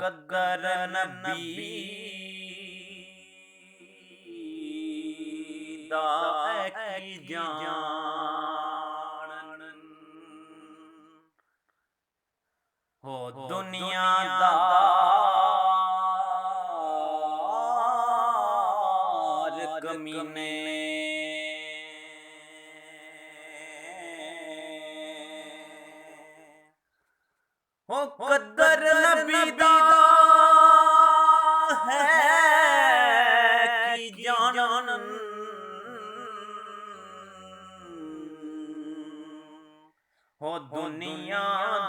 कद्दर नबी दा की जान हो दुनियादार कमीने हो कद्दर नबी दा है की जान हो दुनियादार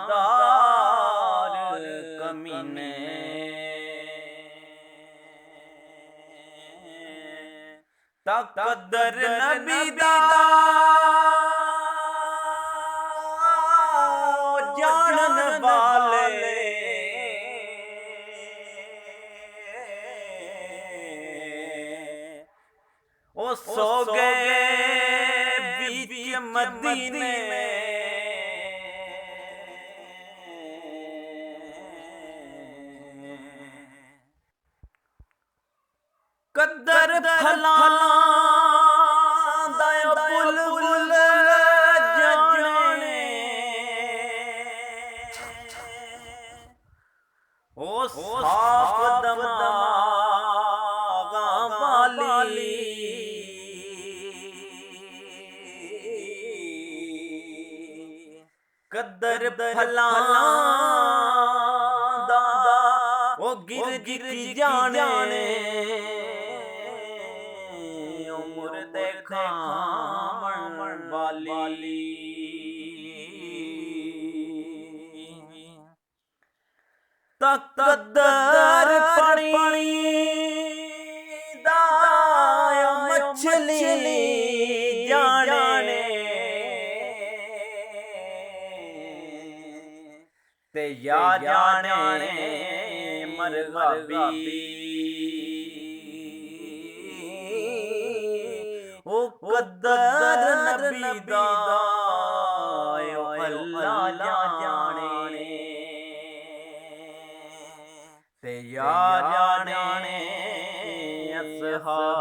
कमीने कद्दर नबी दा जानन वाले ओ सो गए बीच मदीने कद्दर फलांदा बुलबुल जाने ओ साफ दमागा वाली कद्दर फलांदा ओ गिर गिर जाने मुर्दे खामण वाली कद्दर पानी दा मछली जाने ते या जाने मरगाबी ओ कद्दर नबी दा अल्लाह जाने ते या जाने असहाबी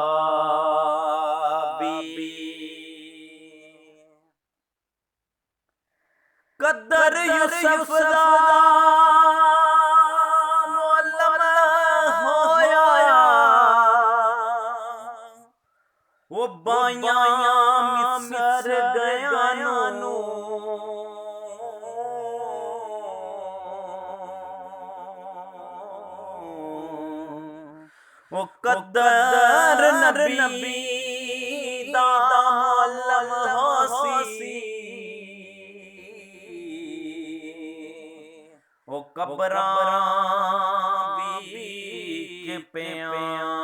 कद्दर यूसुफ दा मुअल्लम होया वो बाइयां मिस्र गया नू वो कद्दर नबी दा मुअल्लम होसी वो कब्रां बीच प्यानो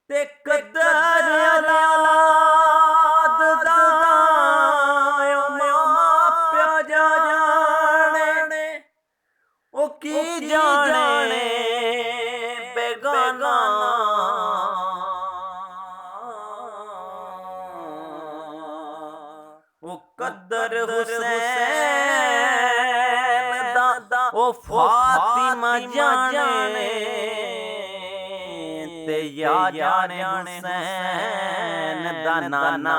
ते कद्दर औलाद दा मां प्या जाने ओ की जाने बेगाना ओ कद्दर हुसैन दा ओ फातिमा जाने ते या जाने हुसैन दा नाना